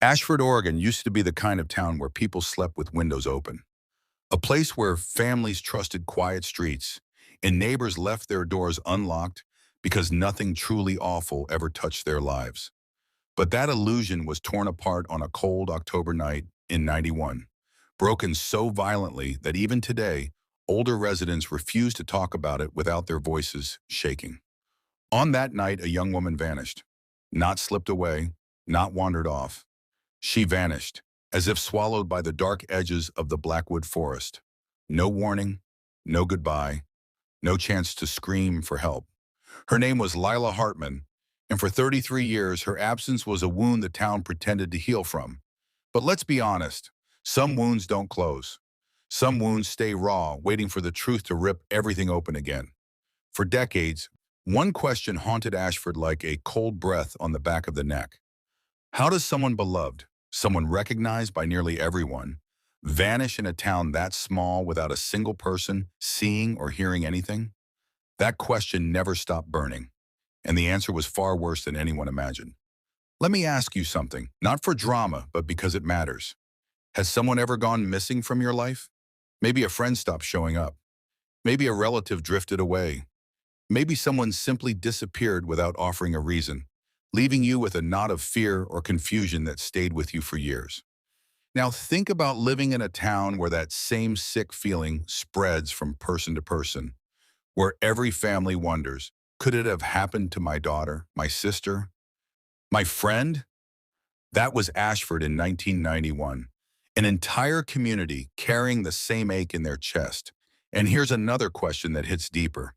Ashford, Oregon used to be the kind of town where people slept with windows open, a place where families trusted quiet streets and neighbors left their doors unlocked because nothing truly awful ever touched their lives. But that illusion was torn apart on a cold October night in '91, broken so violently that even today, older residents refuse to talk about it without their voices shaking. On that night, a young woman vanished, not slipped away, not wandered off. She vanished, as if swallowed by the dark edges of the Blackwood forest. No warning, no goodbye, no chance to scream for help. Her name was Lila Hartman, and for 33 years, her absence was a wound the town pretended to heal from. But let's be honest, some wounds don't close. Some wounds stay raw, waiting for the truth to rip everything open again. For decades, one question haunted Ashford like a cold breath on the back of the neck. How does someone beloved, someone recognized by nearly everyone, vanish in a town that small without a single person seeing or hearing anything? That question never stopped burning, and the answer was far worse than anyone imagined. Let me ask you something, not for drama, but because it matters. Has someone ever gone missing from your life? Maybe a friend stopped showing up. Maybe a relative drifted away. Maybe someone simply disappeared without offering a reason, leaving you with a knot of fear or confusion that stayed with you for years. Now think about living in a town where that same sick feeling spreads from person to person, where every family wonders, could it have happened to my daughter, my sister, my friend? That was Ashford in 1991, an entire community carrying the same ache in their chest. And here's another question that hits deeper.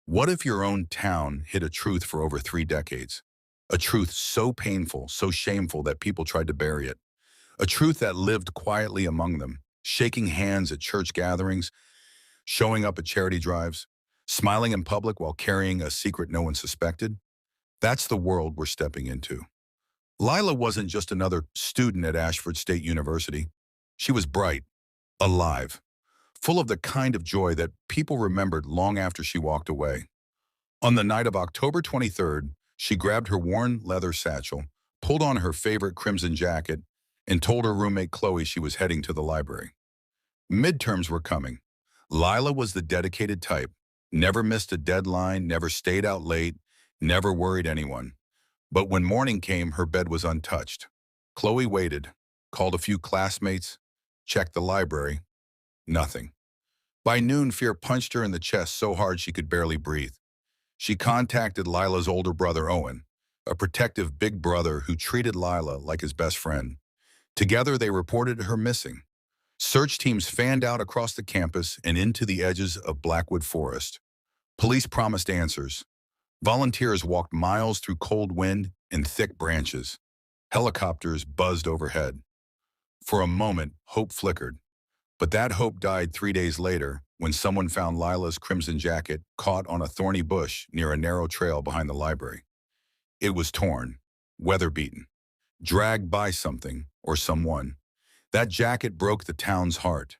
What if your own town hid a truth for over 3 decades? A truth so painful, so shameful that people tried to bury it. A truth that lived quietly among them, shaking hands at church gatherings, showing up at charity drives, smiling in public while carrying a secret no one suspected. That's the world we're stepping into. Lila wasn't just another student at Ashford State University. She was bright, alive, full of the kind of joy that people remembered long after she walked away. On the night of October 23rd, she grabbed her worn leather satchel, pulled on her favorite crimson jacket, and told her roommate Chloe she was heading to the library. Midterms were coming. Lila was the dedicated type, never missed a deadline, never stayed out late, never worried anyone. But when morning came, her bed was untouched. Chloe waited, called a few classmates, checked the library. Nothing. By noon, fear punched her in the chest so hard she could barely breathe. She contacted Lila's older brother, Owen, a protective big brother who treated Lila like his best friend. Together, they reported her missing. Search teams fanned out across the campus and into the edges of Blackwood Forest. Police promised answers. Volunteers walked miles through cold wind and thick branches. Helicopters buzzed overhead. For a moment, hope flickered. But that hope died 3 days later when someone found Lila's crimson jacket caught on a thorny bush near a narrow trail behind the library. It was torn, weather-beaten, dragged by something or someone. That jacket broke the town's heart,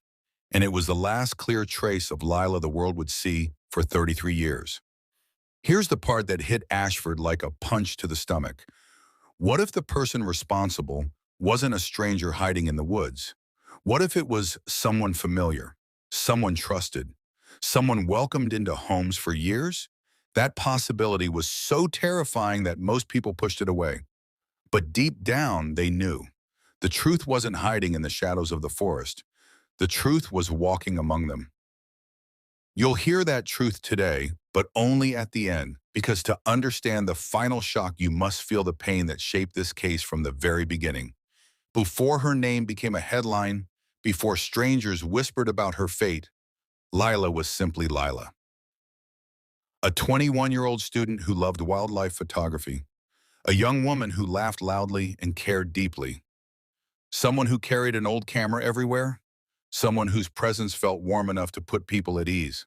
and it was the last clear trace of Lila the world would see for 33 years. Here's the part that hit Ashford like a punch to the stomach. What if the person responsible wasn't a stranger hiding in the woods? What if it was someone familiar, someone trusted, someone welcomed into homes for years? That possibility was so terrifying that most people pushed it away. But deep down, they knew. The truth wasn't hiding in the shadows of the forest. The truth was walking among them. You'll hear that truth today, but only at the end, because to understand the final shock, you must feel the pain that shaped this case from the very beginning. Before her name became a headline, before strangers whispered about her fate, Lila was simply Lila. A 21-year-old student who loved wildlife photography, a young woman who laughed loudly and cared deeply, someone who carried an old camera everywhere, someone whose presence felt warm enough to put people at ease.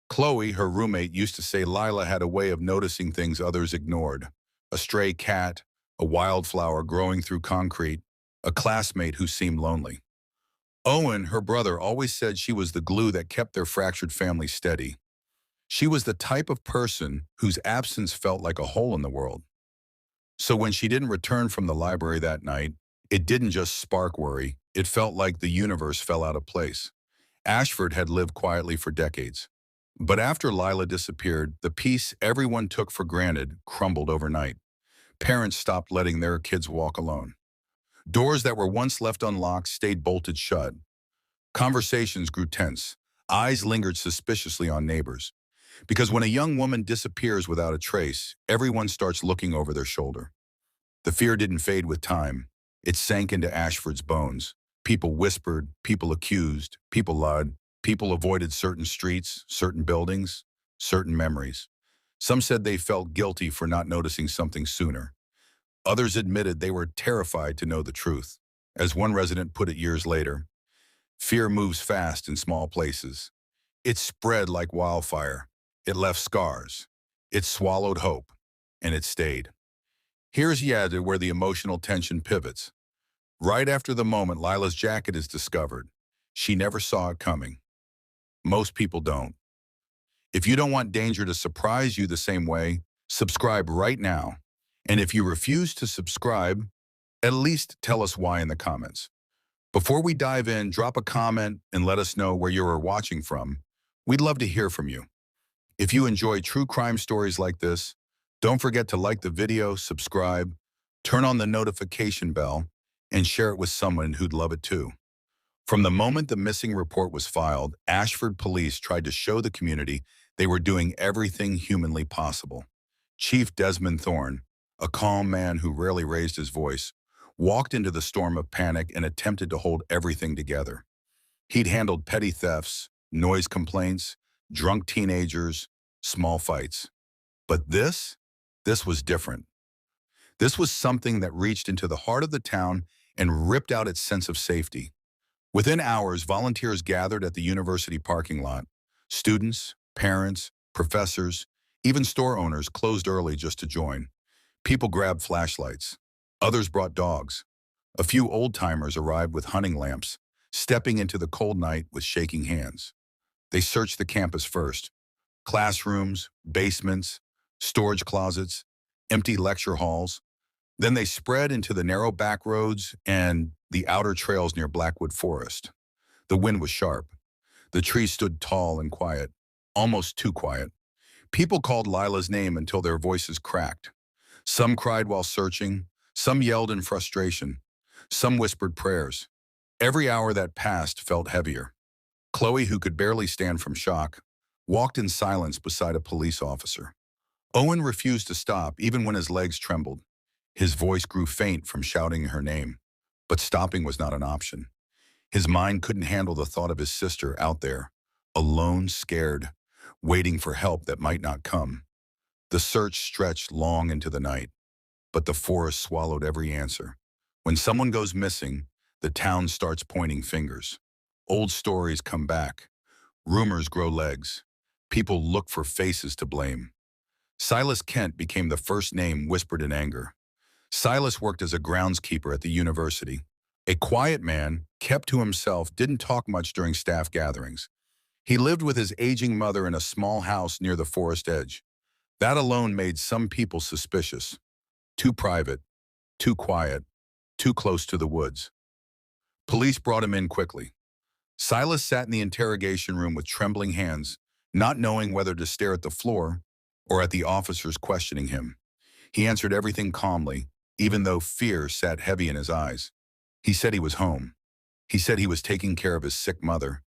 Chloe, her roommate, used to say Lila had a way of noticing things others ignored. A stray cat, a wildflower growing through concrete, a classmate who seemed lonely. Owen, her brother, always said she was the glue that kept their fractured family steady. She was the type of person whose absence felt like a hole in the world. So when she didn't return from the library that night, It didn't just spark worry, it felt like the universe fell out of place. Ashford had lived quietly for decades. But after Lila disappeared, the peace everyone took for granted crumbled overnight. Parents stopped letting their kids walk alone. Doors that were once left unlocked stayed bolted shut. Conversations grew tense. Eyes lingered suspiciously on neighbors. Because when a young woman disappears without a trace, everyone starts looking over their shoulder. The fear didn't fade with time. It sank into Ashford's bones. People whispered, people accused, people lied, people avoided certain streets, certain buildings, certain memories. Some said they felt guilty for not noticing something sooner. Others admitted they were terrified to know the truth. As one resident put it years later, fear moves fast in small places. It spread like wildfire. It left scars. It swallowed hope. And it stayed. Here's yet where the emotional tension pivots. Right after the moment Lila's jacket is discovered, she never saw it coming. Most people don't. If you don't want danger to surprise you the same way, subscribe right now. And if you refuse to subscribe, at least tell us why in the comments. Before we dive in, drop a comment and let us know where you are watching from. We'd love to hear from you. If you enjoy true crime stories like this, don't forget to like the video, subscribe, turn on the notification bell, and share it with someone who'd love it too. From the moment the missing report was filed, Ashford police tried to show the community they were doing everything humanly possible. Chief Desmond Thorne, a calm man who rarely raised his voice, walked into the storm of panic and attempted to hold everything together. He'd handled petty thefts, noise complaints, drunk teenagers, small fights. But this was different. This was something that reached into the heart of the town and ripped out its sense of safety. Within hours, volunteers gathered at the university parking lot. Students, parents, professors, even store owners closed early just to join. People grabbed flashlights. Others brought dogs. A few old-timers arrived with hunting lamps, stepping into the cold night with shaking hands. They searched the campus first. Classrooms, basements, storage closets, empty lecture halls. Then they spread into the narrow back roads and the outer trails near Blackwood Forest. The wind was sharp. The trees stood tall and quiet, almost too quiet. People called Lila's name until their voices cracked. Some cried while searching, some yelled in frustration, some whispered prayers. Every hour that passed felt heavier. Chloe, who could barely stand from shock, walked in silence beside a police officer. Owen refused to stop even when his legs trembled. His voice grew faint from shouting her name, but stopping was not an option. His mind couldn't handle the thought of his sister out there, alone, scared, waiting for help that might not come. The search stretched long into the night, but the forest swallowed every answer. When someone goes missing, the town starts pointing fingers. Old stories come back. Rumors grow legs. People look for faces to blame. Silas Kent became the first name whispered in anger. Silas worked as a groundskeeper at the university. A quiet man, kept to himself, didn't talk much during staff gatherings. He lived with his aging mother in a small house near the forest edge. That alone made some people suspicious. Too private, too quiet, too close to the woods. Police brought him in quickly. Silas sat in the interrogation room with trembling hands, not knowing whether to stare at the floor or at the officers questioning him. He answered everything calmly, even though fear sat heavy in his eyes. He said he was home. He said he was taking care of his sick mother.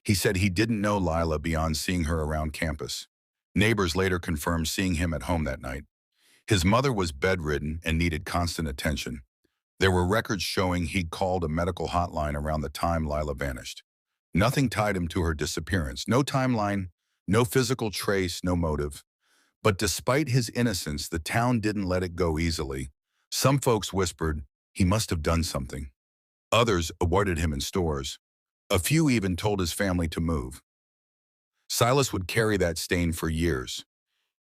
He said he didn't know Lila beyond seeing her around campus. Neighbors later confirmed seeing him at home that night. His mother was bedridden and needed constant attention. There were records showing he'd called a medical hotline around the time Lila vanished. Nothing tied him to her disappearance. No timeline, no physical trace, no motive. But despite his innocence, the town didn't let it go easily. Some folks whispered, he must have done something. Others avoided him in stores. A few even told his family to move. Silas would carry that stain for years.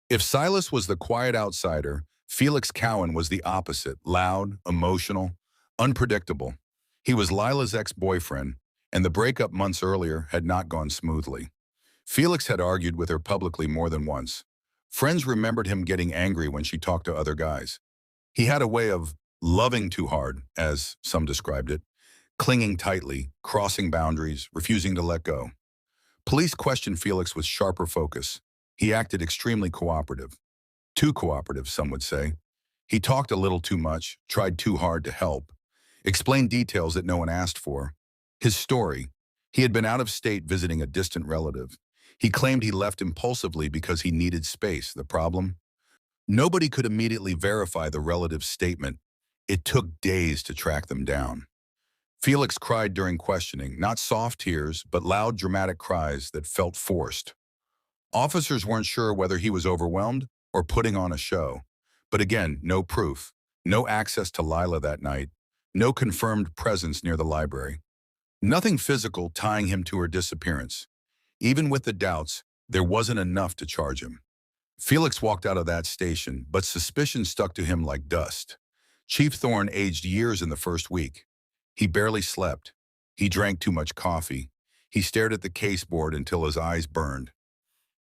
If Silas was the quiet outsider, Felix Cowan was the opposite, loud, emotional, unpredictable. He was Lila's ex-boyfriend, and the breakup months earlier had not gone smoothly. Felix had argued with her publicly more than once. Friends remembered him getting angry when she talked to other guys. He had a way of loving too hard, as some described it, clinging tightly, crossing boundaries, refusing to let go. Police questioned Felix with sharper focus. He acted extremely cooperative. Too cooperative, some would say. He talked a little too much, tried too hard to help, explained details that no one asked for. His story: he had been out of state visiting a distant relative. He claimed he left impulsively because he needed space. The problem? Nobody could immediately verify the relative's statement. It took days to track them down. Felix cried during questioning, not soft tears, but loud, dramatic cries that felt forced. Officers weren't sure whether he was overwhelmed or putting on a show. But again, no proof, no access to Lila that night, no confirmed presence near the library. Nothing physical tying him to her disappearance. Even with the doubts, there wasn't enough to charge him. Felix walked out of that station, but suspicion stuck to him like dust. Chief Thorne aged years in the first week. He barely slept. He drank too much coffee. He stared at the caseboard until his eyes burned.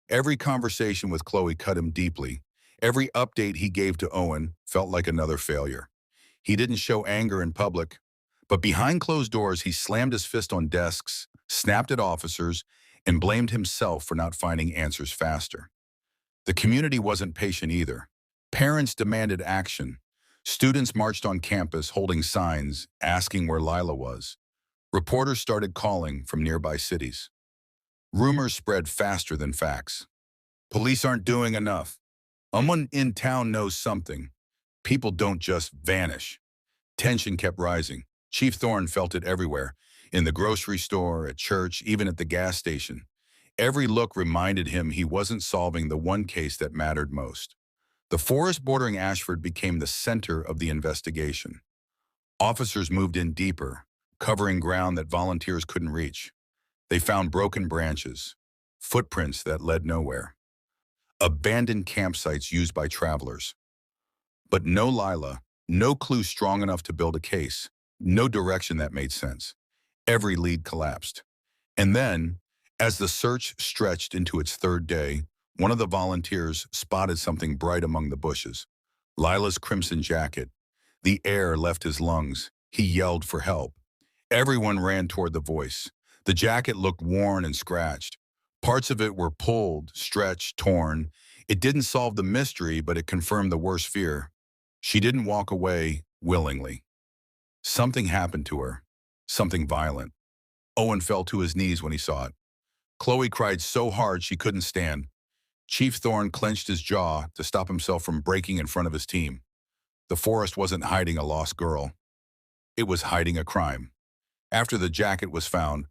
Every conversation with Chloe cut him deeply. Every update he gave to Owen felt like another failure. He didn't show anger in public, but behind closed doors he slammed his fist on desks, snapped at officers, and blamed himself for not finding answers faster. The community wasn't patient either. Parents demanded action. Students marched on campus holding signs, asking where Lila was. Reporters started calling from nearby cities. Rumors spread faster than facts. Police aren't doing enough. Someone in town knows something. People don't just vanish. Tension kept rising. Chief Thorne felt it everywhere, in the grocery store, at church, even at the gas station. Every look reminded him he wasn't solving the one case that mattered most. The forest bordering Ashford became the center of the investigation. Officers moved in deeper, covering ground that volunteers couldn't reach. They found broken branches, footprints that led nowhere, abandoned campsites used by travelers. But no Lila, no clue strong enough to build a case, no direction that made sense. Every lead collapsed. And then, as the search stretched into its third day, one of the volunteers spotted something bright among the bushes. Lila's crimson jacket. The air left his lungs. He yelled for help. Everyone ran toward the voice. The jacket looked worn and scratched. Parts of it were pulled, stretched, torn. It didn't solve the mystery, but it confirmed the worst fear. She didn't walk away willingly. Something happened to her. Something violent. Owen fell to his knees when he saw it. Chloe cried so hard she couldn't stand. Chief Thorne clenched his jaw to stop himself from breaking in front of his team. The forest wasn't hiding a lost girl. It was hiding a crime. After the jacket was found,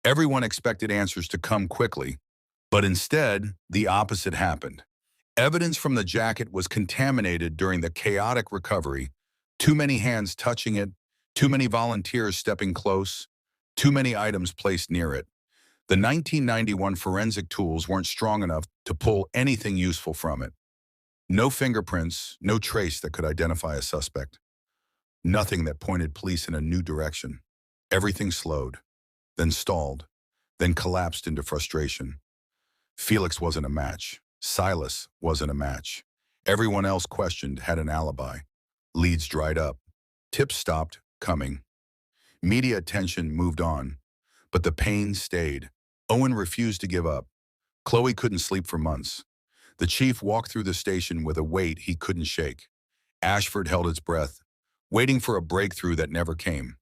everyone expected answers to come quickly, but instead, the opposite happened. Evidence from the jacket was contaminated during the chaotic recovery. Too many hands touching it, too many volunteers stepping close, too many items placed near it. The 1991 forensic tools weren't strong enough to pull anything useful from it. No fingerprints, no trace that could identify a suspect. Nothing that pointed police in a new direction. Everything slowed, then stalled, then collapsed into frustration. Felix wasn't a match. Silas wasn't a match. Everyone else questioned had an alibi. Leads dried up. Tips stopped coming. Media attention moved on, but the pain stayed. Owen refused to give up. Chloe couldn't sleep for months. The chief walked through the station with a weight he couldn't shake. Ashford held its breath, waiting for a breakthrough that never came.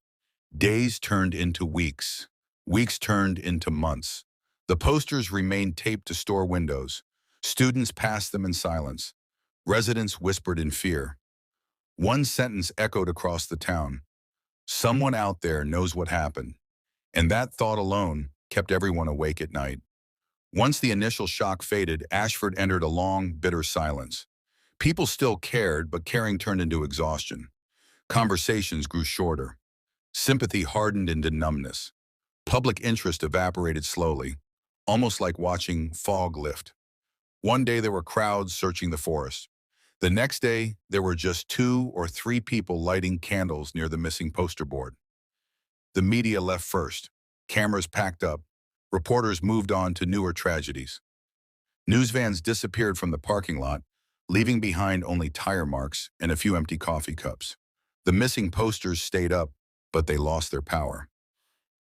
Days turned into weeks. Weeks turned into months. The posters remained taped to store windows. Students passed them in silence. Residents whispered in fear. One sentence echoed across the town. Someone out there knows what happened. And that thought alone kept everyone awake at night. Once the initial shock faded, Ashford entered a long, bitter silence. People still cared, but caring turned into exhaustion. Conversations grew shorter. Sympathy hardened into numbness. Public interest evaporated slowly, almost like watching fog lift. One day there were crowds searching the forest. The next day, there were just 2 or 3 people lighting candles near the missing poster board. The media left first. Cameras packed up. Reporters moved on to newer tragedies. News vans disappeared from the parking lot, leaving behind only tire marks and a few empty coffee cups. The missing posters stayed up, but they lost their power.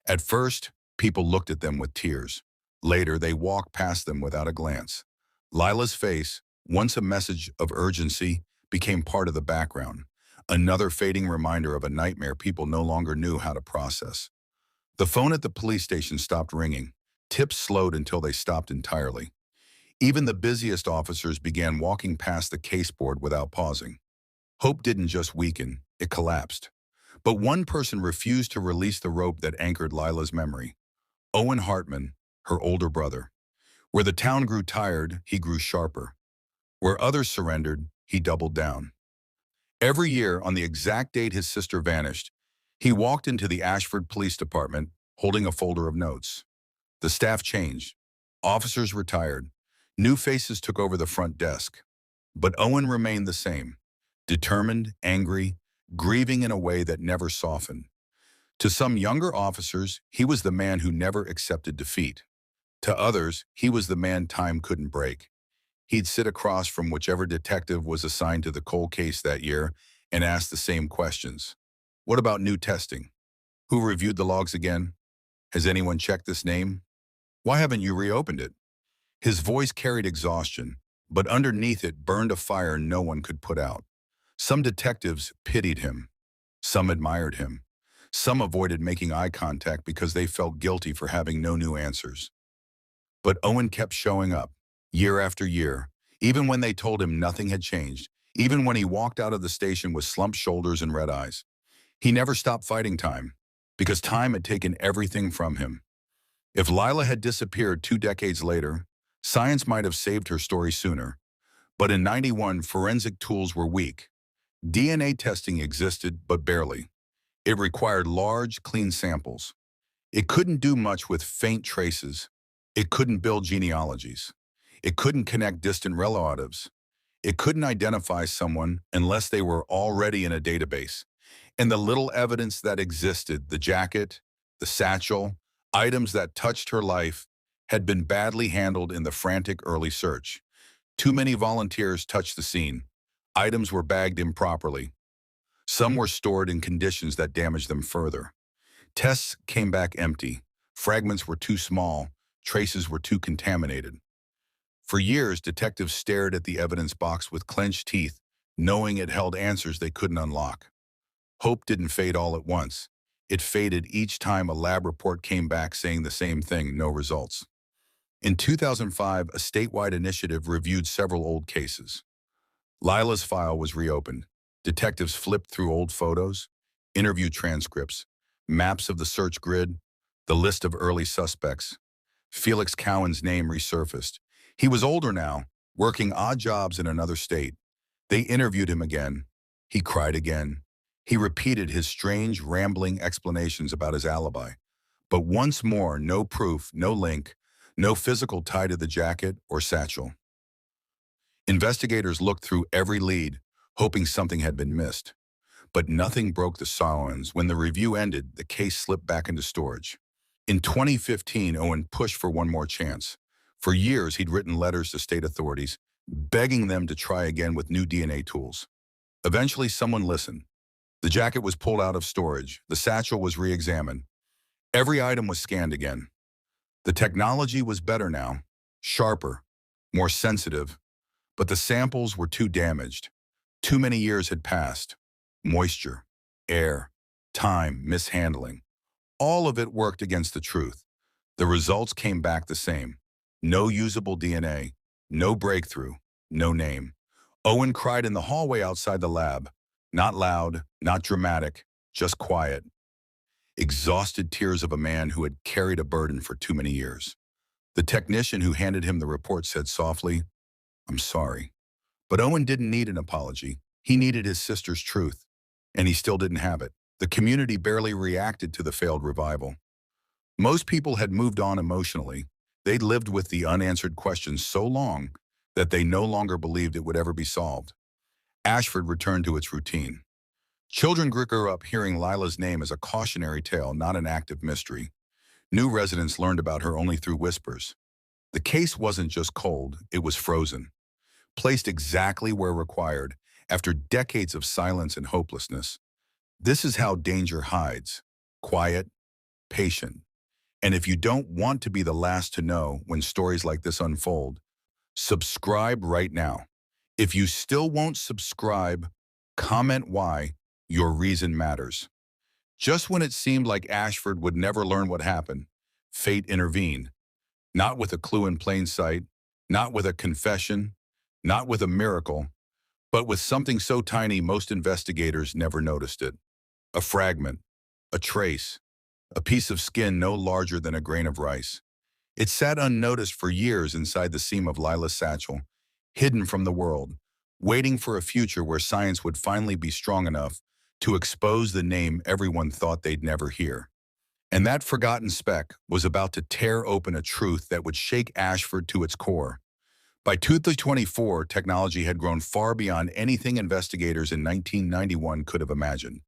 At first, people looked at them with tears. Later, they walked past them without a glance. Lila's face, once a message of urgency, became part of the background, another fading reminder of a nightmare people no longer knew how to process. The phone at the police station stopped ringing. Tips slowed until they stopped entirely. Even the busiest officers began walking past the caseboard without pausing. Hope didn't just weaken, it collapsed. But one person refused to release the rope that anchored Lila's memory. Owen Hartman, her older brother. Where the town grew tired, he grew sharper. Where others surrendered, he doubled down. Every year, on the exact date his sister vanished, he walked into the Ashford Police Department holding a folder of notes. The staff changed. Officers retired. New faces took over the front desk. But Owen remained the same, determined, angry, grieving in a way that never softened. To some younger officers, he was the man who never accepted defeat. To others, he was the man time couldn't break. He'd sit across from whichever detective was assigned to the cold case that year and ask the same questions. What about new testing? Who reviewed the logs again? Has anyone checked this name? Why haven't you reopened it? His voice carried exhaustion, but underneath it burned a fire no one could put out. Some detectives pitied him. Some admired him. Some avoided making eye contact because they felt guilty for having no new answers. But Owen kept showing up, year after year, even when they told him nothing had changed, even when he walked out of the station with slumped shoulders and red eyes. He never stopped fighting time, because time had taken everything from him. If Lila had disappeared 2 decades later, science might have saved her story sooner. But in '91, forensic tools were weak. DNA testing existed, but barely. It required large, clean samples. It couldn't do much with faint traces. It couldn't build genealogies. It couldn't connect distant relatives. It couldn't identify someone unless they were already in a database. And the little evidence that existed, the jacket, the satchel, items that touched her life, had been badly handled in the frantic early search. Too many volunteers touched the scene. Items were bagged improperly. Some were stored in conditions that damaged them further. Tests came back empty. Fragments were too small. Traces were too contaminated. For years, detectives stared at the evidence box with clenched teeth, knowing it held answers they couldn't unlock. Hope didn't fade all at once. It faded each time a lab report came back saying the same thing, no results. In 2005, a statewide initiative reviewed several old cases. Lila's file was reopened. Detectives flipped through old photos, interview transcripts, maps of the search grid, the list of early suspects. Felix Cowan's name resurfaced. He was older now, working odd jobs in another state. They interviewed him again. He cried again. He repeated his strange, rambling explanations about his alibi. But once more, no proof, no link, no physical tie to the jacket or satchel. Investigators looked through every lead, hoping something had been missed. But nothing broke the silence. When the review ended, the case slipped back into storage. In 2015, Owen pushed for one more chance. For years, he'd written letters to state authorities, begging them to try again with new DNA tools. Eventually, someone listened. The jacket was pulled out of storage. The satchel was re-examined. Every item was scanned again. The technology was better now, sharper, more sensitive, but the samples were too damaged. Too many years had passed. Moisture, air, time, mishandling. All of it worked against the truth. The results came back the same. No usable DNA, no breakthrough, no name. Owen cried in the hallway outside the lab. Not loud, not dramatic, just quiet. Exhausted tears of a man who had carried a burden for too many years. The technician who handed him the report said softly, "I'm sorry." But Owen didn't need an apology. He needed his sister's truth, and he still didn't have it. The community barely reacted to the failed revival. Most people had moved on emotionally. They'd lived with the unanswered questions so long that they no longer believed it would ever be solved. Ashford returned to its routine. Children grew up hearing Lila's name as a cautionary tale, not an active mystery. New residents learned about her only through whispers. The case wasn't just cold, it was frozen, placed exactly where required after decades of silence and hopelessness. This is how danger hides. Quiet, patient. And if you don't want to be the last to know when stories like this unfold, subscribe right now. If you still won't subscribe, comment why. Your reason matters. Just when it seemed like Ashford would never learn what happened, fate intervened. Not with a clue in plain sight, not with a confession, not with a miracle, but with something so tiny most investigators never noticed it. A fragment, a trace, a piece of skin no larger than a grain of rice. It sat unnoticed for years inside the seam of Lila's satchel, hidden from the world, waiting for a future where science would finally be strong enough to expose the name everyone thought they'd never hear. And that forgotten speck was about to tear open a truth that would shake Ashford to its core. By 2024, technology had grown far beyond anything investigators in 1991 could have imagined.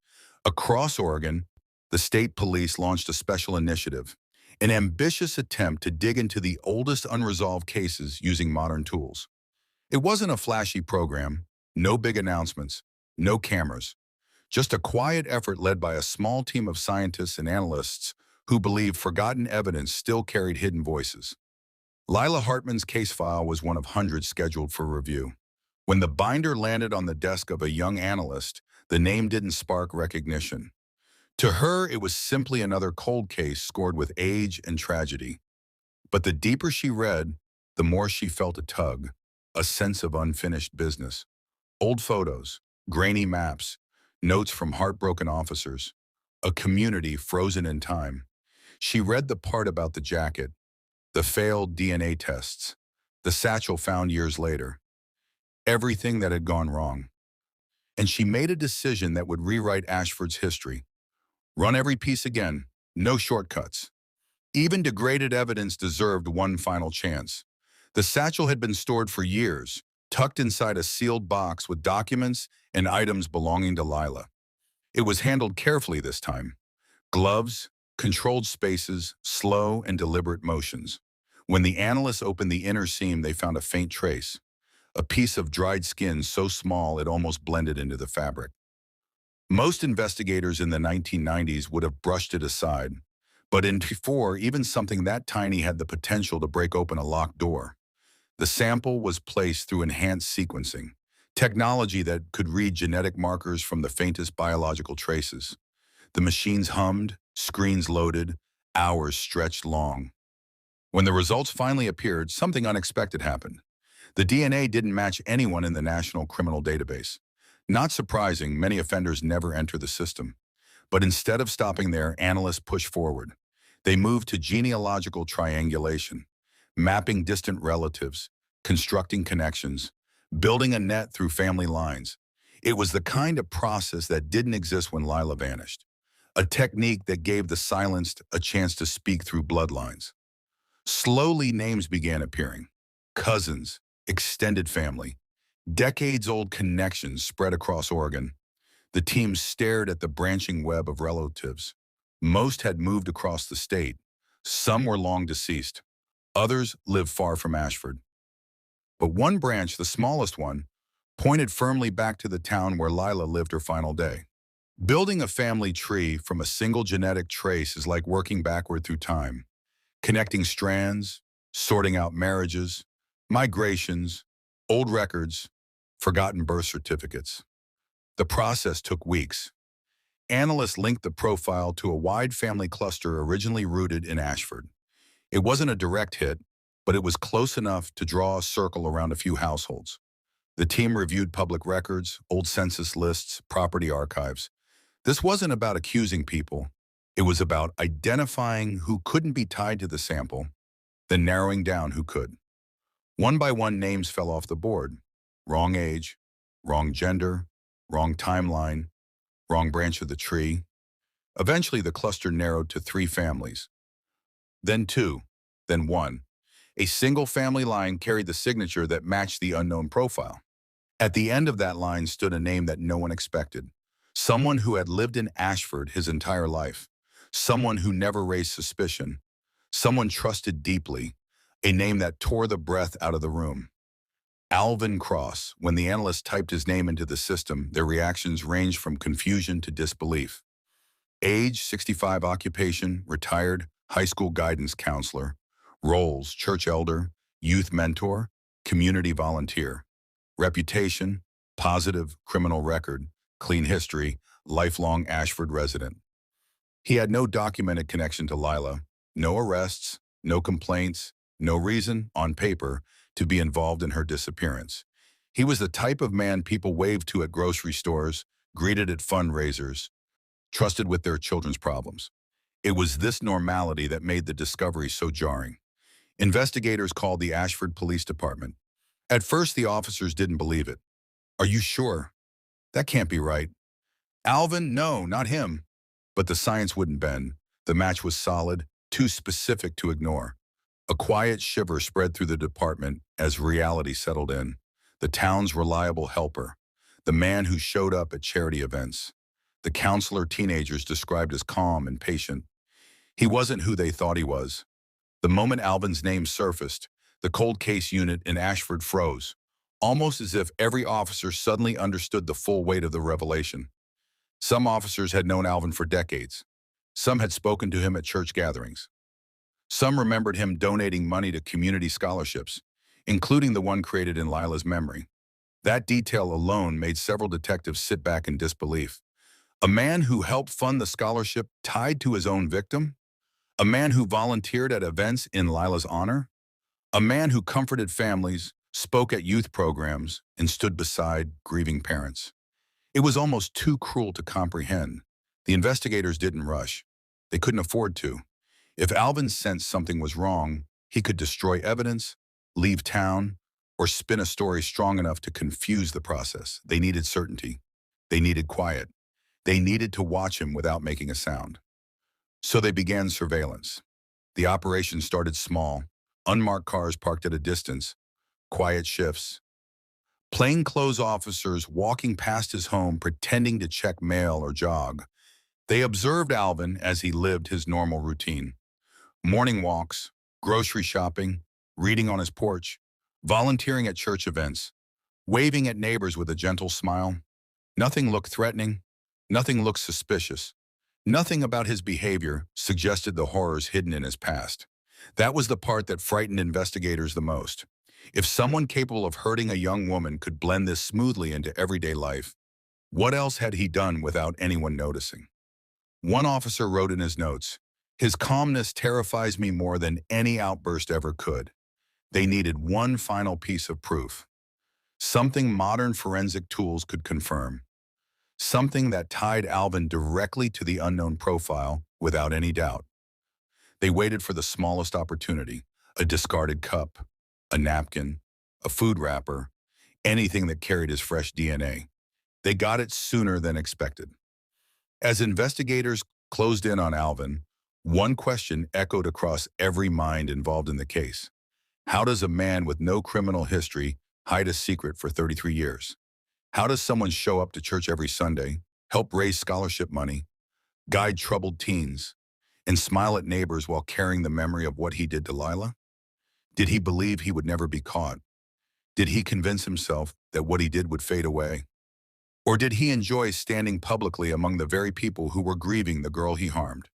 Across Oregon, the state police launched a special initiative, an ambitious attempt to dig into the oldest unresolved cases using modern tools. It wasn't a flashy program, no big announcements, no cameras, just a quiet effort led by a small team of scientists and analysts who believed forgotten evidence still carried hidden voices. Lila Hartman's case file was one of hundreds scheduled for review. When the binder landed on the desk of a young analyst, the name didn't spark recognition. To her, it was simply another cold case scored with age and tragedy. But the deeper she read, the more she felt a tug, a sense of unfinished business. Old photos, grainy maps, notes from heartbroken officers, a community frozen in time. She read the part about the jacket, the failed DNA tests, the satchel found years later, everything that had gone wrong. And she made a decision that would rewrite Ashford's history. Run every piece again, no shortcuts. Even degraded evidence deserved one final chance. The satchel had been stored for years, tucked inside a sealed box with documents and items belonging to Lila. It was handled carefully this time. Gloves, controlled spaces, slow and deliberate motions. When the analysts opened the inner seam, they found a faint trace, a piece of dried skin so small it almost blended into the fabric. Most investigators in the 1990s would have brushed it aside, but in before, even something that tiny had the potential to break open a locked door. The sample was placed through enhanced sequencing, technology that could read genetic markers from the faintest biological traces. The machines hummed, screens loaded, hours stretched long. When the results finally appeared, something unexpected happened. The DNA didn't match anyone in the National Criminal Database. Not surprising, many offenders never enter the system. But instead of stopping there, analysts pushed forward. They moved to genealogical triangulation, mapping distant relatives, constructing connections, building a net through family lines. It was the kind of process that didn't exist when Lila vanished, a technique that gave the silenced a chance to speak through bloodlines. Slowly, names began appearing. Cousins, extended family, decades-old connections spread across Oregon. The team stared at the branching web of relatives. Most had moved across the state. Some were long deceased. Others lived far from Ashford. But one branch, the smallest one, pointed firmly back to the town where Lila lived her final day. Building a family tree from a single genetic trace is like working backward through time, connecting strands, sorting out marriages, migrations, old records, forgotten birth certificates. The process took weeks. Analysts linked the profile to a wide family cluster originally rooted in Ashford. It wasn't a direct hit, but it was close enough to draw a circle around a few households. The team reviewed public records, old census lists, property archives. This wasn't about accusing people. It was about identifying who couldn't be tied to the sample, then narrowing down who could. One by one, names fell off the board. Wrong age, wrong gender, wrong timeline, wrong branch of the tree. Eventually, the cluster narrowed to 3 families, then 2, then 1. A single family line carried the signature that matched the unknown profile. At the end of that line stood a name that no one expected. Someone who had lived in Ashford his entire life. Someone who never raised suspicion. Someone trusted deeply. A name that tore the breath out of the room. Alvin Cross. When the analyst typed his name into the system, their reactions ranged from confusion to disbelief. Age, 65, occupation, retired, high school guidance counselor. Roles, church elder, youth mentor, community volunteer. Reputation, positive, criminal record, clean history, lifelong Ashford resident. He had no documented connection to Lila, no arrests, no complaints, no reason, on paper, to be involved in her disappearance. He was the type of man people waved to at grocery stores, greeted at fundraisers, trusted with their children's problems. It was this normality that made the discovery so jarring. Investigators called the Ashford Police Department. At first, the officers didn't believe it. "Are you sure? That can't be right." "Alvin, no, not him." But the science wouldn't bend. The match was solid, too specific to ignore. A quiet shiver spread through the department as reality settled in. The town's reliable helper, the man who showed up at charity events, the counselor teenagers described as calm and patient. He wasn't who they thought he was. The moment Alvin's name surfaced, the cold case unit in Ashford froze, almost as if every officer suddenly understood the full weight of the revelation. Some officers had known Alvin for decades. Some had spoken to him at church gatherings. Some remembered him donating money to community scholarships, including the one created in Lila's memory. That detail alone made several detectives sit back in disbelief. A man who helped fund the scholarship tied to his own victim? A man who volunteered at events in Lila's honor? A man who comforted families, spoke at youth programs, and stood beside grieving parents. It was almost too cruel to comprehend. The investigators didn't rush. They couldn't afford to. If Alvin sensed something was wrong, he could destroy evidence, leave town, or spin a story strong enough to confuse the process. They needed certainty. They needed quiet. They needed to watch him without making a sound. So they began surveillance. The operation started small, unmarked cars parked at a distance, quiet shifts, plainclothes officers walking past his home pretending to check mail or jog. They observed Alvin as he lived his normal routine. Morning walks, grocery shopping, reading on his porch, volunteering at church events, waving at neighbors with a gentle smile. Nothing looked threatening. Nothing looked suspicious. Nothing about his behavior suggested the horrors hidden in his past. That was the part that frightened investigators the most. If someone capable of hurting a young woman could blend this smoothly into everyday life, what else had he done without anyone noticing? One officer wrote in his notes, "His calmness terrifies me more than any outburst ever could." They needed one final piece of proof. Something modern forensic tools could confirm. Something that tied Alvin directly to the unknown profile without any doubt. They waited for the smallest opportunity, a discarded cup, a napkin, a food wrapper, anything that carried his fresh DNA. They got it sooner than expected. As investigators closed in on Alvin, one question echoed across every mind involved in the case. How does a man with no criminal history hide a secret for 33 years? How does someone show up to church every Sunday, help raise scholarship money, guide troubled teens, and smile at neighbors while carrying the memory of what he did to Lila? Did he believe he would never be caught? Did he convince himself that what he did would fade away? Or did he enjoy standing publicly among the very people who were grieving the girl he harmed?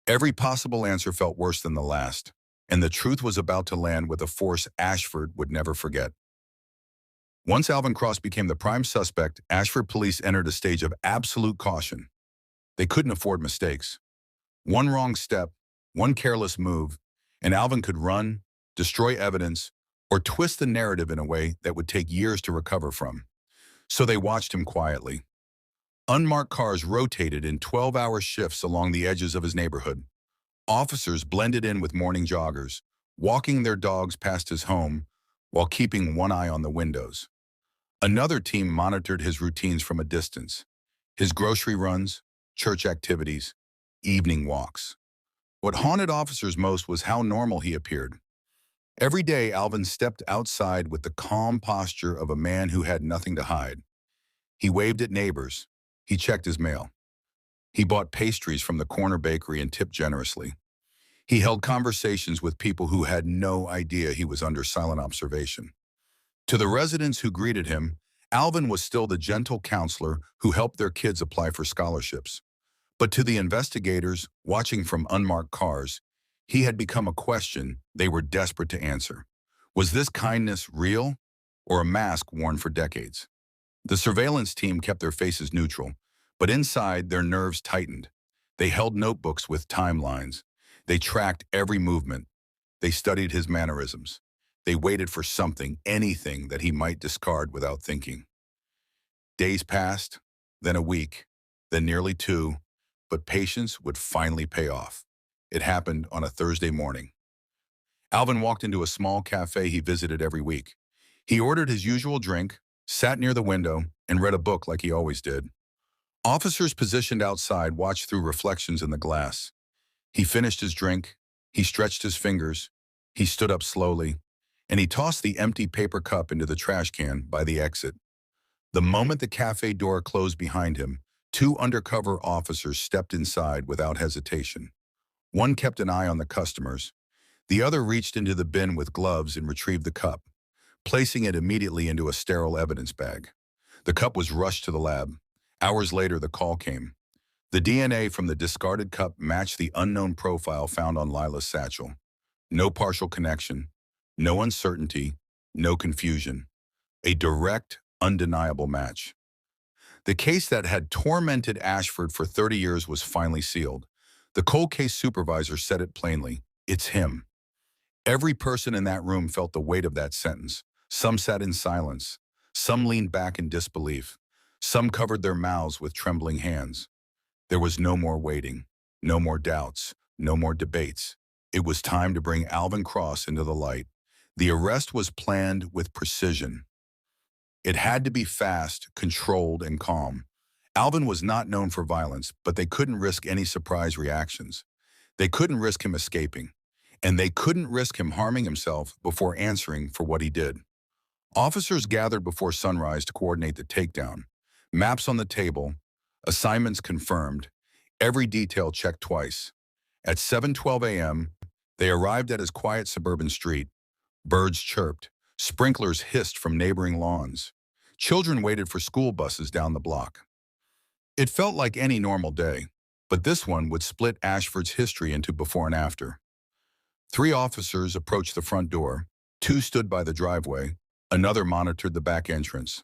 Every possible answer felt worse than the last, and the truth was about to land with a force Ashford would never forget. Once Alvin Cross became the prime suspect, Ashford police entered a stage of absolute caution. They couldn't afford mistakes. One wrong step, one careless move, and Alvin could run, destroy evidence, or twist the narrative in a way that would take years to recover from. So they watched him quietly. Unmarked cars rotated in 12-hour shifts along the edges of his neighborhood. Officers blended in with morning joggers, walking their dogs past his home while keeping one eye on the windows. Another team monitored his routines from a distance, his grocery runs, church activities, evening walks. What haunted officers most was how normal he appeared. Every day, Alvin stepped outside with the calm posture of a man who had nothing to hide. He waved at neighbors. He checked his mail. He bought pastries from the corner bakery and tipped generously. He held conversations with people who had no idea he was under silent observation. To the residents who greeted him, Alvin was still the gentle counselor who helped their kids apply for scholarships. But to the investigators watching from unmarked cars, he had become a question they were desperate to answer. Was this kindness real or a mask worn for decades? The surveillance team kept their faces neutral, but inside their nerves tightened. They held notebooks with timelines. They tracked every movement. They studied his mannerisms. They waited for something, anything that he might discard without thinking. Days passed, then a week, then nearly two, but patience would finally pay off. It happened on a Thursday morning. Alvin walked into a small cafe he visited every week. He ordered his usual drink, sat near the window, and read a book like he always did. Officers positioned outside watched through reflections in the glass. He finished his drink, he stretched his fingers, he stood up slowly, and he tossed the empty paper cup into the trash can by the exit. The moment the cafe door closed behind him, two undercover officers stepped inside without hesitation. One kept an eye on the customers. The other reached into the bin with gloves and retrieved the cup, placing it immediately into a sterile evidence bag. The cup was rushed to the lab. Hours later, the call came. The DNA from the discarded cup matched the unknown profile found on Lila's satchel. No partial connection, no uncertainty, no confusion. A direct, undeniable match. The case that had tormented Ashford for 30 years was finally sealed. The cold case supervisor said it plainly. It's him. Every person in that room felt the weight of that sentence. Some sat in silence. Some leaned back in disbelief. Some covered their mouths with trembling hands. There was no more waiting, no more doubts, no more debates. It was time to bring Alvin Cross into the light. The arrest was planned with precision. It had to be fast, controlled, and calm. Alvin was not known for violence, but they couldn't risk any surprise reactions. They couldn't risk him escaping, and they couldn't risk him harming himself before answering for what he did. Officers gathered before sunrise to coordinate the takedown. Maps on the table, assignments confirmed, every detail checked twice. At 7:12 a.m., they arrived at his quiet suburban street. Birds chirped, sprinklers hissed from neighboring lawns. Children waited for school buses down the block. It felt like any normal day, but this one would split Ashford's history into before and after. Three officers approached the front door. Two stood by the driveway. Another monitored the back entrance.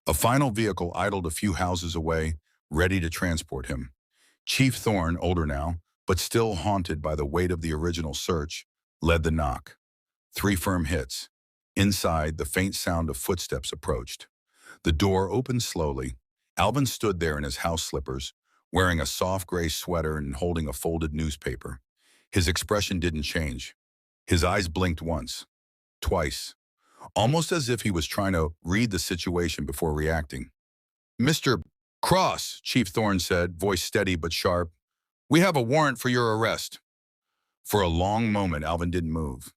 A final vehicle idled a few houses away, ready to transport him. Chief Thorne, older now, but still haunted by the weight of the original search, led the knock. Three firm hits. Inside, the faint sound of footsteps approached. The door opened slowly. Alvin stood there in his house slippers, wearing a soft gray sweater and holding a folded newspaper. His expression didn't change. His eyes blinked once, twice, almost as if he was trying to read the situation before reacting. "Mr. Cross," Chief Thorne said, voice steady but sharp, "we have a warrant for your arrest." For a long moment, Alvin didn't move.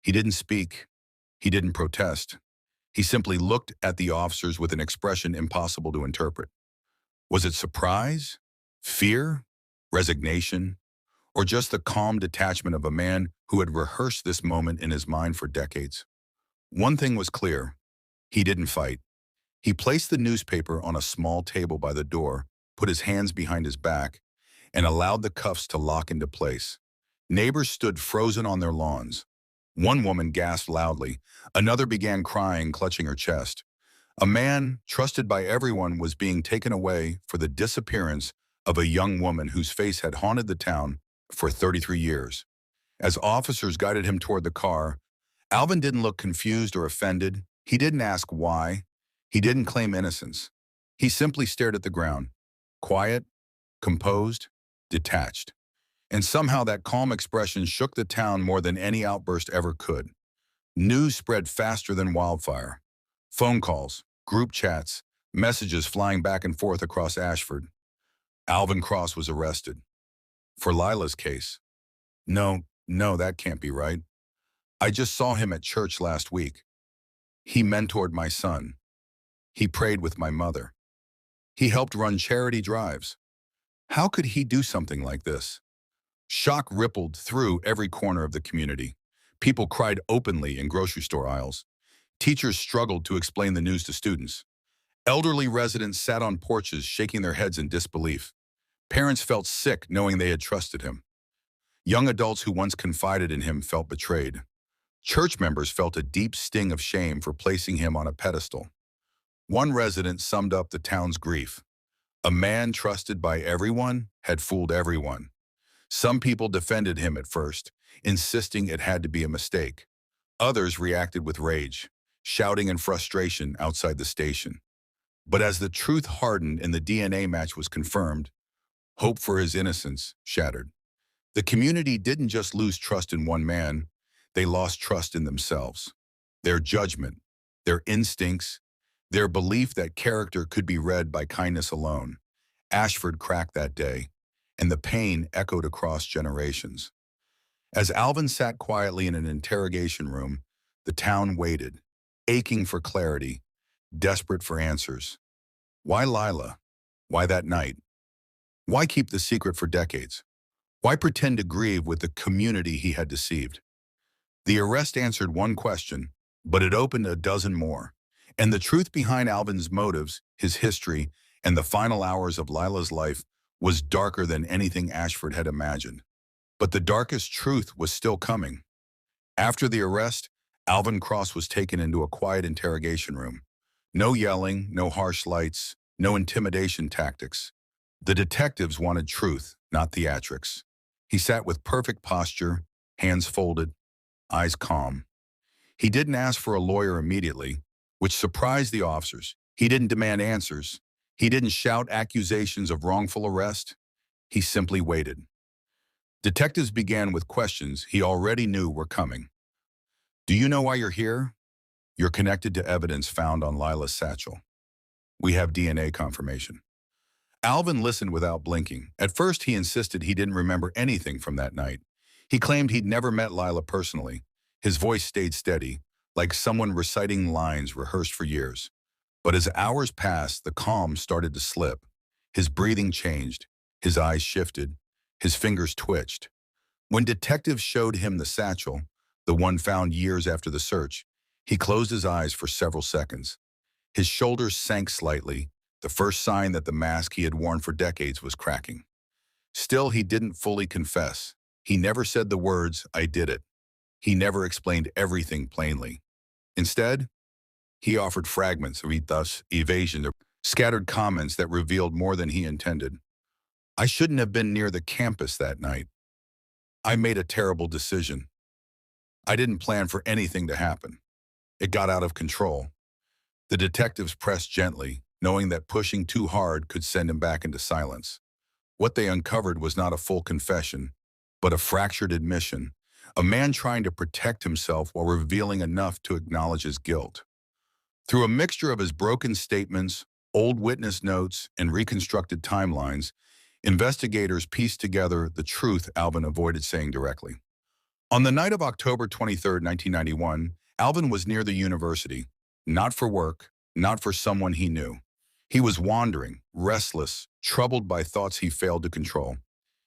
He didn't speak. He didn't protest. He simply looked at the officers with an expression impossible to interpret. Was it surprise, fear, resignation, or just the calm detachment of a man who had rehearsed this moment in his mind for decades? One thing was clear. He didn't fight. He placed the newspaper on a small table by the door, put his hands behind his back, and allowed the cuffs to lock into place. Neighbors stood frozen on their lawns. One woman gasped loudly. Another began crying, clutching her chest. A man, trusted by everyone, was being taken away for the disappearance of a young woman whose face had haunted the town for 33 years. As officers guided him toward the car, Alvin didn't look confused or offended. He didn't ask why. He didn't claim innocence. He simply stared at the ground, quiet, composed, detached. And somehow that calm expression shook the town more than any outburst ever could. News spread faster than wildfire. Phone calls, group chats, messages flying back and forth across Ashford. Alvin Cross was arrested. For Lila's case. No, that can't be right. I just saw him at church last week. He mentored my son. He prayed with my mother. He helped run charity drives. How could he do something like this? Shock rippled through every corner of the community. People cried openly in grocery store aisles. Teachers struggled to explain the news to students. Elderly residents sat on porches shaking their heads in disbelief. Parents felt sick knowing they had trusted him. Young adults who once confided in him felt betrayed. Church members felt a deep sting of shame for placing him on a pedestal. One resident summed up the town's grief. A man trusted by everyone had fooled everyone. Some people defended him at first, insisting it had to be a mistake. Others reacted with rage, shouting in frustration outside the station. But as the truth hardened and the DNA match was confirmed, hope for his innocence shattered. The community didn't just lose trust in one man, they lost trust in themselves. Their judgment, their instincts, their belief that character could be read by kindness alone. Ashford cracked that day, and the pain echoed across generations. As Alvin sat quietly in an interrogation room, the town waited, aching for clarity, desperate for answers. Why Lila? Why that night? Why keep the secret for decades? Why pretend to grieve with the community he had deceived? The arrest answered one question, but it opened a dozen more. And the truth behind Alvin's motives, his history, and the final hours of Lila's life was darker than anything Ashford had imagined. But the darkest truth was still coming. After the arrest, Alvin Cross was taken into a quiet interrogation room. No yelling, no harsh lights, no intimidation tactics. The detectives wanted truth, not theatrics. He sat with perfect posture, hands folded, eyes calm. He didn't ask for a lawyer immediately, which surprised the officers. He didn't demand answers. He didn't shout accusations of wrongful arrest. He simply waited. Detectives began with questions he already knew were coming. Do you know why you're here? You're connected to evidence found on Lila's satchel. We have DNA confirmation. Alvin listened without blinking. At first, he insisted he didn't remember anything from that night. He claimed he'd never met Lila personally. His voice stayed steady, like someone reciting lines rehearsed for years. But as hours passed, the calm started to slip. His breathing changed. His eyes shifted. His fingers twitched. When detectives showed him the satchel, the one found years after the search, he closed his eyes for several seconds. His shoulders sank slightly, the first sign that the mask he had worn for decades was cracking. Still, he didn't fully confess. He never said the words, "I did it." He never explained everything plainly. Instead, he offered fragments of thus evasion, scattered comments that revealed more than he intended. I shouldn't have been near the campus that night. I made a terrible decision. I didn't plan for anything to happen. It got out of control. The detectives pressed gently, knowing that pushing too hard could send him back into silence. What they uncovered was not a full confession, but a fractured admission, a man trying to protect himself while revealing enough to acknowledge his guilt. Through a mixture of his broken statements, old witness notes, and reconstructed timelines, investigators pieced together the truth Alvin avoided saying directly. On the night of October 23, 1991, Alvin was near the university, not for work, not for someone he knew. He was wandering, restless, troubled by thoughts he failed to control.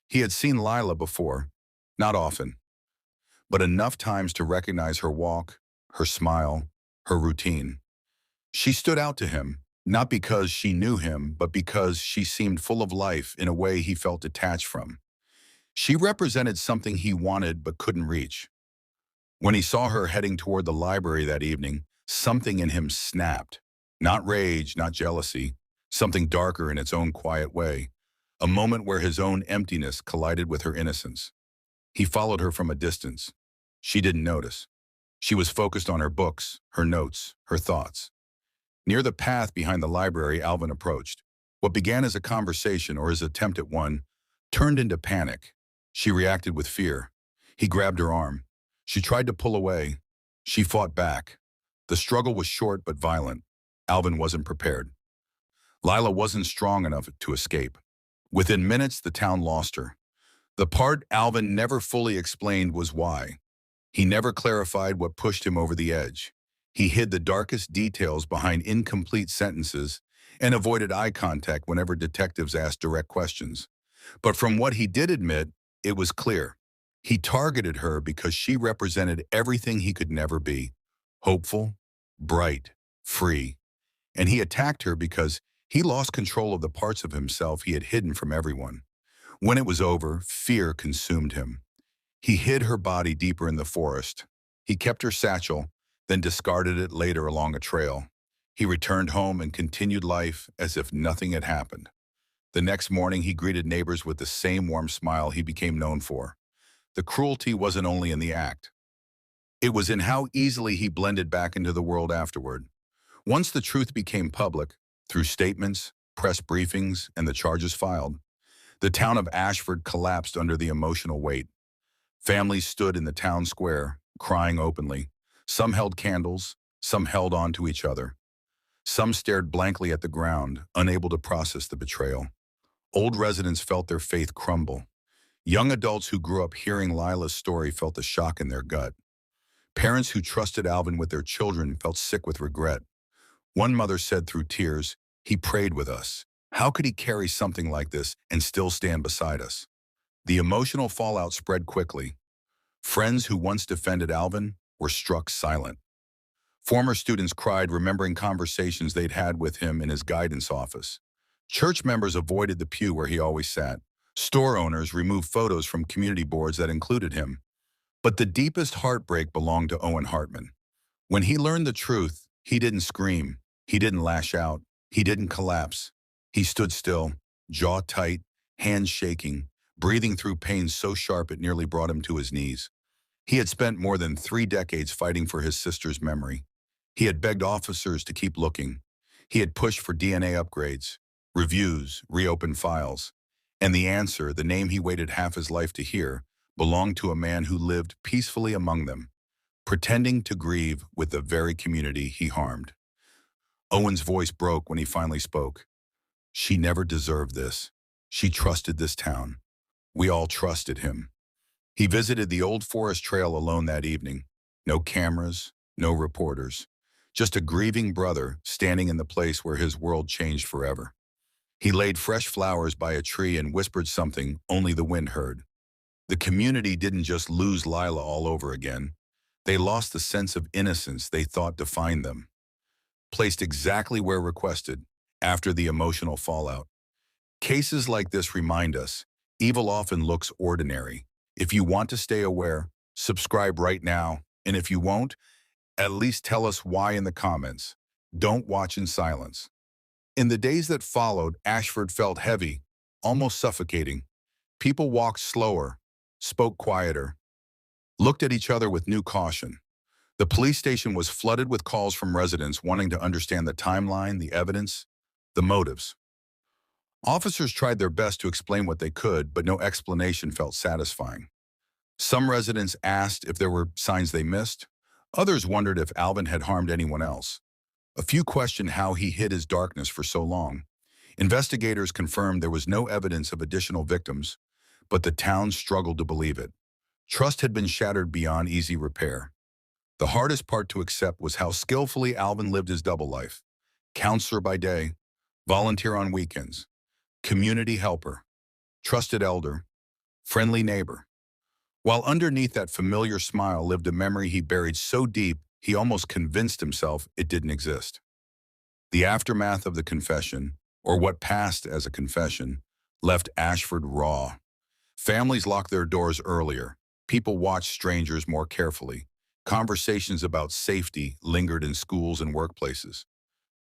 He had seen Lila before, not often, but enough times to recognize her walk, her smile, her routine. She stood out to him, not because she knew him, but because she seemed full of life in a way he felt detached from. She represented something he wanted but couldn't reach. When he saw her heading toward the library that evening, something in him snapped. Not rage, not jealousy, something darker in its own quiet way. A moment where his own emptiness collided with her innocence. He followed her from a distance. She didn't notice. She was focused on her books, her notes, her thoughts. Near the path behind the library, Alvin approached. What began as a conversation or his attempt at one turned into panic. She reacted with fear. He grabbed her arm. She tried to pull away. She fought back. The struggle was short but violent. Alvin wasn't prepared. Lila wasn't strong enough to escape. Within minutes, the town lost her. The part Alvin never fully explained was why. He never clarified what pushed him over the edge. He hid the darkest details behind incomplete sentences and avoided eye contact whenever detectives asked direct questions. But from what he did admit, it was clear. He targeted her because she represented everything he could never be. Hopeful, bright, free, and he attacked her because he lost control of the parts of himself he had hidden from everyone. When it was over, fear consumed him. He hid her body deeper in the forest. He kept her satchel, then discarded it later along a trail. He returned home and continued life as if nothing had happened. The next morning, he greeted neighbors with the same warm smile he became known for. The cruelty wasn't only in the act. It was in how easily he blended back into the world afterward. Once the truth became public, through statements, press briefings, and the charges filed, the town of Ashford collapsed under the emotional weight. Families stood in the town square, crying openly. Some held candles, some held on to each other. Some stared blankly at the ground, unable to process the betrayal. Old residents felt their faith crumble. Young adults who grew up hearing Lila's story felt the shock in their gut. Parents who trusted Alvin with their children felt sick with regret. One mother said through tears, "He prayed with us. How could he carry something like this and still stand beside us?" The emotional fallout spread quickly. Friends who once defended Alvin were struck silent. Former students cried, remembering conversations they'd had with him in his guidance office. Church members avoided the pew where he always sat. Store owners removed photos from community boards that included him. But the deepest heartbreak belonged to Owen Hartman. When he learned the truth, he didn't scream. He didn't lash out. He didn't collapse. He stood still, jaw tight, hands shaking, breathing through pain so sharp it nearly brought him to his knees. He had spent more than 3 decades fighting for his sister's memory. He had begged officers to keep looking. He had pushed for DNA upgrades, reviews, reopened files. And the answer, the name he waited half his life to hear, belonged to a man who lived peacefully among them, pretending to grieve with the very community he harmed. Owen's voice broke when he finally spoke. She never deserved this. She trusted this town. We all trusted him. He visited the old forest trail alone that evening. No cameras, no reporters. Just a grieving brother standing in the place where his world changed forever. He laid fresh flowers by a tree and whispered something only the wind heard. The community didn't just lose Lila all over again. They lost the sense of innocence they thought defined them. Placed exactly where requested, after the emotional fallout. Cases like this remind us, evil often looks ordinary. If you want to stay aware, subscribe right now. And if you won't, at least tell us why in the comments. Don't watch in silence. In the days that followed, Ashford felt heavy, almost suffocating. People walked slower, spoke quieter, looked at each other with new caution. The police station was flooded with calls from residents wanting to understand the timeline, the evidence, the motives. Officers tried their best to explain what they could, but no explanation felt satisfying. Some residents asked if there were signs they missed. Others wondered if Alvin had harmed anyone else. A few questioned how he hid his darkness for so long. Investigators confirmed there was no evidence of additional victims, but the town struggled to believe it. Trust had been shattered beyond easy repair. The hardest part to accept was how skillfully Alvin lived his double life. Counselor by day, volunteer on weekends, community helper, trusted elder, friendly neighbor. While underneath that familiar smile lived a memory he buried so deep he almost convinced himself it didn't exist. The aftermath of the confession, or what passed as a confession, left Ashford raw. Families locked their doors earlier. People watched strangers more carefully. Conversations about safety lingered in schools and workplaces.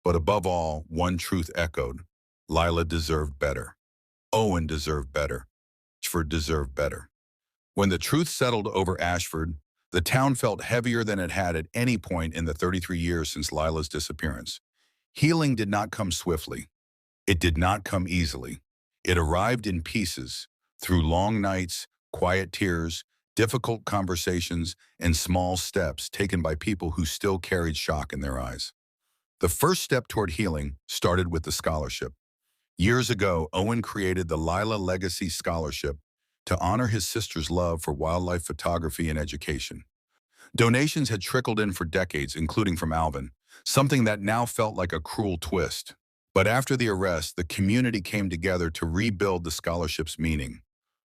But above all, one truth echoed. Lila deserved better. Owen deserved better. Ashford deserved better. When the truth settled over Ashford, the town felt heavier than it had at any point in the 33 years since Lila's disappearance. Healing did not come swiftly. It did not come easily. It arrived in pieces, through long nights, quiet tears, difficult conversations, and small steps taken by people who still carried shock in their eyes. The first step toward healing started with the scholarship. Years ago, Owen created the Lila Legacy Scholarship to honor his sister's love for wildlife photography and education. Donations had trickled in for decades, including from Alvin, something that now felt like a cruel twist. But after the arrest, the community came together to rebuild the scholarship's meaning.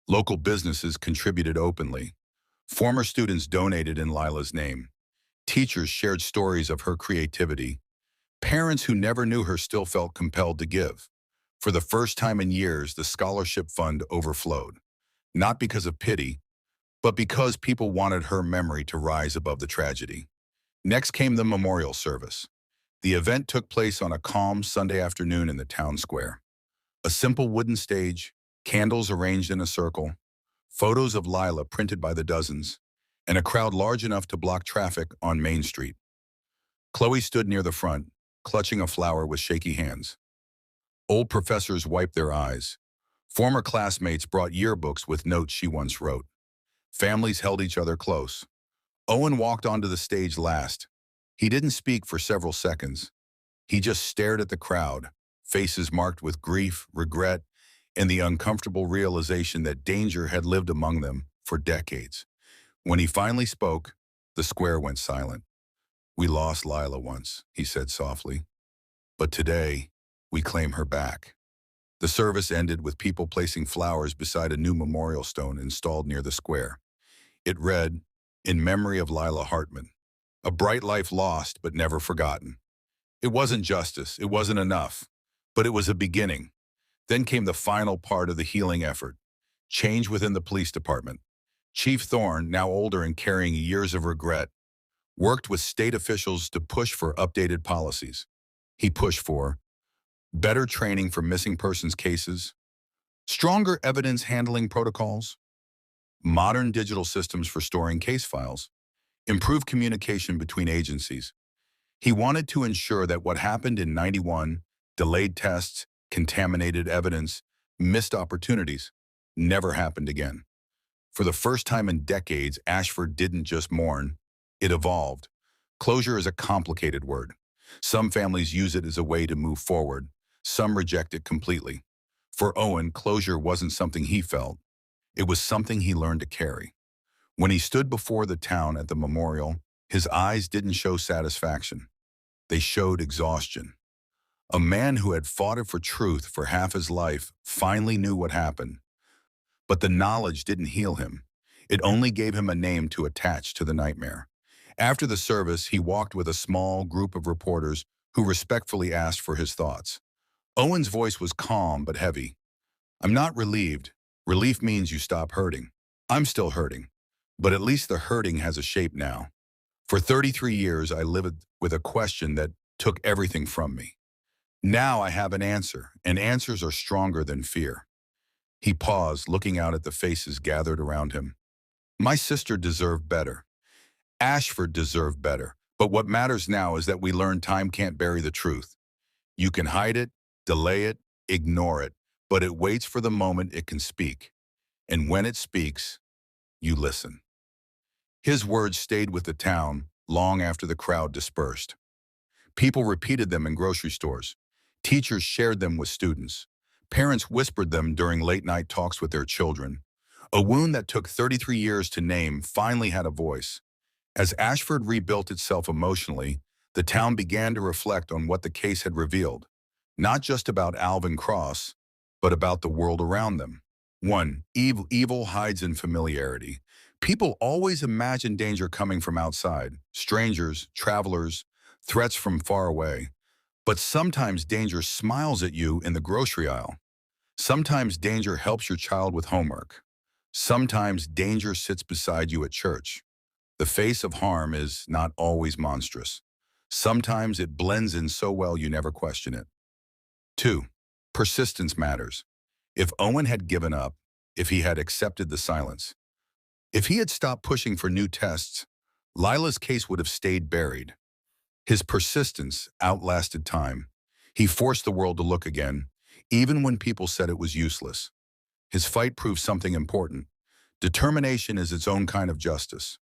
Local businesses contributed openly. Former students donated in Lila's name. Teachers shared stories of her creativity. Parents who never knew her still felt compelled to give. For the first time in years, the scholarship fund overflowed, not because of pity, but because people wanted her memory to rise above the tragedy. Next came the memorial service. The event took place on a calm Sunday afternoon in the town square. A simple wooden stage, candles arranged in a circle, photos of Lila printed by the dozens, and a crowd large enough to block traffic on Main Street. Chloe stood near the front, clutching a flower with shaky hands. Old professors wiped their eyes. Former classmates brought yearbooks with notes she once wrote. Families held each other close. Owen walked onto the stage last. He didn't speak for several seconds. He just stared at the crowd, faces marked with grief, regret, and the uncomfortable realization that danger had lived among them for decades. When he finally spoke, the square went silent. "We lost Lila once," he said softly, "but today we claim her back." The service ended with people placing flowers beside a new memorial stone installed near the square. It read, "In memory of Lila Hartman, a bright life lost but never forgotten." It wasn't justice, it wasn't enough, but it was a beginning. Then came the final part of the healing effort, change within the police department. Chief Thorne, now older and carrying years of regret, worked with state officials to push for updated policies. He pushed for better training for missing persons cases, stronger evidence handling protocols, modern digital systems for storing case files, improved communication between agencies. He wanted to ensure that what happened in '91, delayed tests, contaminated evidence, missed opportunities, never happened again. For the first time in decades, Ashford didn't just mourn, it evolved. Closure is a complicated word. Some families use it as a way to move forward. Some reject it completely. For Owen, closure wasn't something he felt. It was something he learned to carry. When he stood before the town at the memorial, his eyes didn't show satisfaction. They showed exhaustion. A man who had fought for truth for half his life finally knew what happened. But the knowledge didn't heal him. It only gave him a name to attach to the nightmare. After the service, he walked with a small group of reporters who respectfully asked for his thoughts. Owen's voice was calm but heavy. "I'm not relieved. Relief means you stop hurting. I'm still hurting. But at least the hurting has a shape now. For 33 years, I lived with a question that took everything from me. Now I have an answer, and answers are stronger than fear." He paused, looking out at the faces gathered around him. "My sister deserved better. Ashford deserved better. But what matters now is that we learn time can't bury the truth. You can hide it, delay it, ignore it, but it waits for the moment it can speak. And when it speaks, you listen." His words stayed with the town long after the crowd dispersed. People repeated them in grocery stores. Teachers shared them with students. Parents whispered them during late-night talks with their children. A wound that took 33 years to name finally had a voice. As Ashford rebuilt itself emotionally, the town began to reflect on what the case had revealed, not just about Alvin Cross, but about the world around them. 1. Evil hides in familiarity. People always imagine danger coming from outside, strangers, travelers, threats from far away. But sometimes danger smiles at you in the grocery aisle. Sometimes danger helps your child with homework. Sometimes danger sits beside you at church. The face of harm is not always monstrous. Sometimes it blends in so well you never question it. 2. Persistence matters. If Owen had given up, if he had accepted the silence, if he had stopped pushing for new tests, Lila's case would have stayed buried. His persistence outlasted time. He forced the world to look again, even when people said it was useless. His fight proved something important. Determination is its own kind of justice.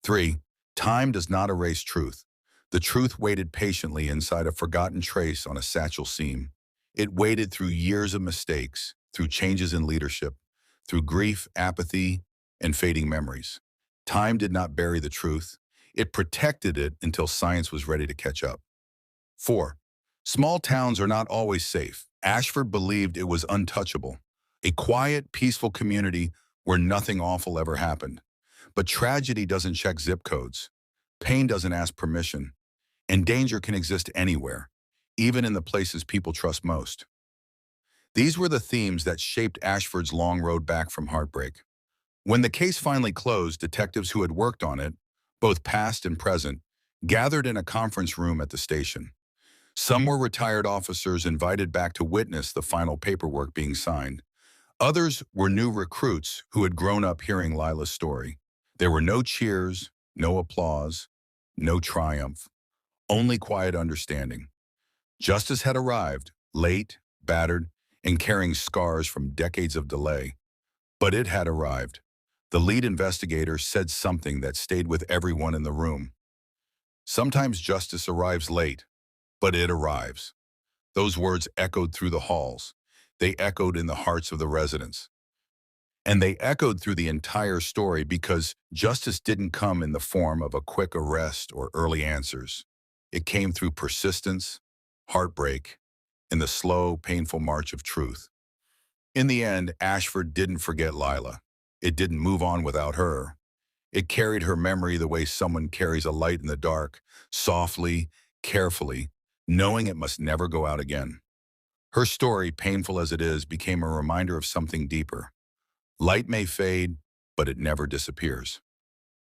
3. Time does not erase truth. The truth waited patiently inside a forgotten trace on a satchel seam. It waited through years of mistakes, through changes in leadership, through grief, apathy, and fading memories. Time did not bury the truth. It protected it until science was ready to catch up. 4. Small towns are not always safe. Ashford believed it was untouchable, a quiet, peaceful community where nothing awful ever happened. But tragedy doesn't check zip codes. Pain doesn't ask permission, and danger can exist anywhere, even in the places people trust most. These were the themes that shaped Ashford's long road back from heartbreak. When the case finally closed, detectives who had worked on it, both past and present, gathered in a conference room at the station. Some were retired officers invited back to witness the final paperwork being signed. Others were new recruits who had grown up hearing Lila's story. There were no cheers, no applause, no triumph, only quiet understanding. Justice had arrived, late, battered, and carrying scars from decades of delay. But it had arrived. The lead investigator said something that stayed with everyone in the room. Sometimes justice arrives late, but it arrives. Those words echoed through the halls. They echoed in the hearts of the residents. And they echoed through the entire story because justice didn't come in the form of a quick arrest or early answers. It came through persistence, heartbreak, and the slow, painful march of truth. In the end, Ashford didn't forget Lila. It didn't move on without her. It carried her memory the way someone carries a light in the dark, softly, carefully, knowing it must never go out again. Her story, painful as it is, became a reminder of something deeper. Light may fade, but it never disappears.